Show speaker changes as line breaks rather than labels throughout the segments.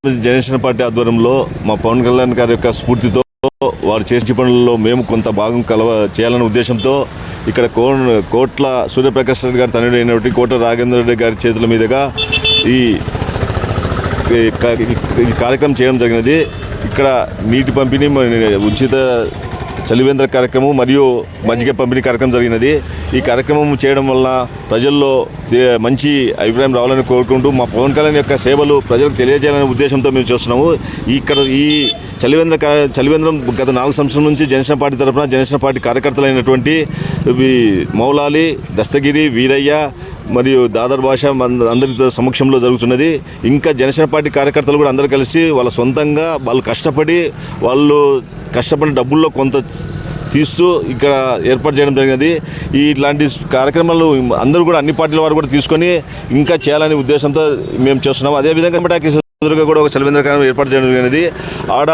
Janasena party ఆధ్వర్యంలో మా పవన్ కళ్యాణ్ గారి యొక్క స్ఫూర్తితో వారు చేసే పనుల్లో మేము కొంత భాగం చేయాలనే ఉద్దేశంతో ఇక్కడ కోట్ల సూర్యప్రకాష్ రెడ్డి గారి తనయుడు అయినటువంటి కోట్ల రాఘవేంద్ర రెడ్డి గారి చేతుల మీదుగా ఈ కార్యక్రమం చేయడం జరిగినది. ఇక్కడ నీటి పంపిణీ, ఉచిత చలివేంద్ర కార్యక్రమం మరియు మజ్జిగ పంపిణీ కార్యక్రమం జరిగినది. ఈ కార్యక్రమం చేయడం వల్ల ప్రజల్లో మంచి అభిప్రాయం రావాలని కోరుకుంటూ మా పవన్ కళ్యాణ్ యొక్క సేవలు ప్రజలకు తెలియజేయాలనే ఉద్దేశంతో మేము చూస్తున్నాము. ఈ చలివేంద్రం గత 4 సంవత్సరాల నుంచి జనసేన పార్టీ తరఫున జనసేన పార్టీ కార్యకర్తలైనటువంటి మౌలాలి, దస్తగిరి, వీరయ్య మరియు దాదర్ భాష అందరి సమక్షంలో జరుగుతున్నది. ఇంకా జనసేన పార్టీ కార్యకర్తలు కూడా అందరూ కలిసి వాళ్ళ సొంతంగా వాళ్ళు కష్టపడిన డబ్బుల్లో కొంత తీస్తూ ఇక్కడ ఏర్పాటు చేయడం జరిగినది. ఇట్లాంటి కార్యక్రమాలు అందరూ కూడా అన్ని పార్టీల వారు కూడా తీసుకొని ఇంకా చేయాలనే ఉద్దేశంతో మేము చేస్తున్నాము. అదేవిధంగా కూడా ఒక చలివేంద్ర కార్యక్రమం ఏర్పాటు చేయడం జరిగినది. ఆడ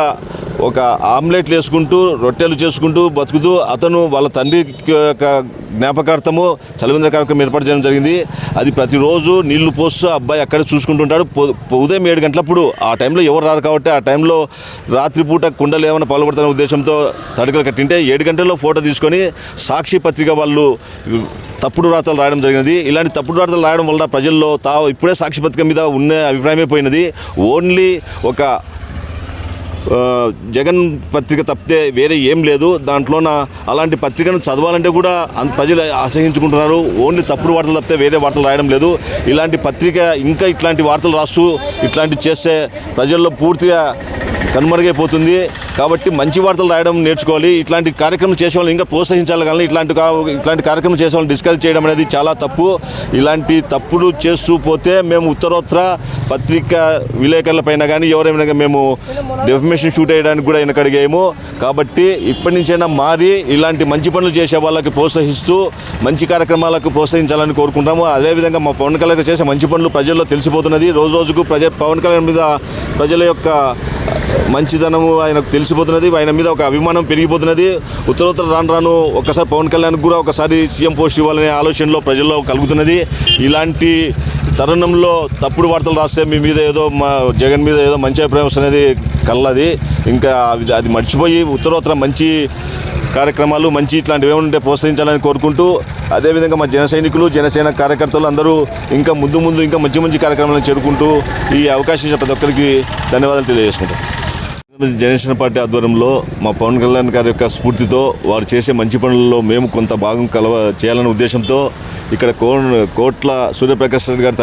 ఒక ఆమ్లెట్లు వేసుకుంటూ రొట్టెలు చేసుకుంటూ బతుకుతూ అతను వాళ్ళ తండ్రి యొక్క జ్ఞాపకార్థము చలివేంద్ర కార్యక్రమం ఏర్పాటు చేయడం జరిగింది. అది ప్రతిరోజు నీళ్లు పోస్తూ అబ్బాయి అక్కడే చూసుకుంటుంటాడు. ఉదయం 7 గంటలప్పుడు ఆ టైంలో ఎవరు రారు కాబట్టి ఆ టైంలో రాత్రిపూట కుండలు ఏమైనా పాల్పడుతున్న ఉద్దేశంతో తడికలు కట్టింటే 7 గంటల్లో ఫోటో తీసుకొని సాక్షి పత్రిక వాళ్ళు తప్పుడు వార్తలు రాయడం జరిగినది. ఇలాంటి తప్పుడు వార్తలు రాయడం వల్ల ప్రజల్లో ఇప్పుడే సాక్షి పత్రిక మీద ఉన్న అభిప్రాయమే పోయినది. ఓన్లీ ఒక జగన్ పత్రిక తప్పితే వేరే ఏం లేదు. దాంట్లోన అలాంటి పత్రికను చదవాలంటే కూడా ప్రజలు అసహించుకుంటున్నారు. ఓన్లీ తప్పుడు వార్తలు తప్పితే వేరే వార్తలు రాయడం లేదు. ఇలాంటి పత్రిక ఇంకా ఇట్లాంటి వార్తలు రాస్తూ ఇట్లాంటివి చేస్తే ప్రజల్లో పూర్తిగా కనుమరుగైపోతుంది. కాబట్టి మంచి వార్తలు రాయడం నేర్చుకోవాలి. ఇట్లాంటి కార్యక్రమం చేసే వాళ్ళని ఇంకా ప్రోత్సహించాలి. కానీ ఇట్లాంటి కార్యక్రమం చేసే వాళ్ళని డిస్కరేజ్ చేయడం అనేది చాలా తప్పు. ఇలాంటి తప్పుడు చేస్తూ పోతే మేము ఉత్తరోత్తర పత్రిక విలేకరుల పైన కానీ ఎవరైనా మేము డెఫమేషన్ షూట్ వేయడానికి కూడా వెనకడిగాము. కాబట్టి ఇప్పటి నుంచైనా మారి ఇలాంటి మంచి పనులు చేసే వాళ్ళకి ప్రోత్సహిస్తూ మంచి కార్యక్రమాలకు ప్రోత్సహించాలని కోరుకుంటాము. అదేవిధంగా మా పవన్ కళ్యాణ్ చేసే మంచి పనులు ప్రజల్లో తెలిసిపోతున్నది. రోజుకు పవన్ కళ్యాణ్ మీద ప్రజల యొక్క మంచితనము ఆయనకు తెలిసిపోతున్నది. ఆయన మీద ఒక అభిమానం పెరిగిపోతున్నది. ఉత్తరోత్తర రాను ఒకసారి పవన్ కళ్యాణ్ కూడా ఒకసారి సీఎం పోస్ట్ ఇవ్వాలనే ఆలోచనలో ప్రజల్లో కలుగుతున్నది. ఇలాంటి తరుణంలో తప్పుడు వార్తలు రాస్తే మీ మీద ఏదో మా జగన్ మీద ఏదో మంచి అభిప్రాయం వస్తున్నది కల్లది. ఇంకా అది మర్చిపోయి ఉత్తరోత్తర మంచి కార్యక్రమాలు మంచి ఇట్లాంటివి ఏమంటే ప్రోత్సహించాలని కోరుకుంటూ, అదేవిధంగా మా జన సైనికులు జనసేన కార్యకర్తలు అందరూ ఇంకా ముందు ఇంకా మంచి కార్యక్రమాలను చేరుకుంటూ ఈ అవకాశం ఇచ్చిన ప్రతి ఒక్కరికి ధన్యవాదాలు తెలియజేసుకుంటాం. జనసేన పార్టీ ఆధ్వర్యంలో మా పవన్ కళ్యాణ్ గారి యొక్క స్ఫూర్తితో వారు చేసే మంచి పనుల్లో మేము కొంత భాగం చేయాలనే ఉద్దేశంతో ఇక్కడ కోట్ల సూర్యప్రకాష్ రెడ్డి గారి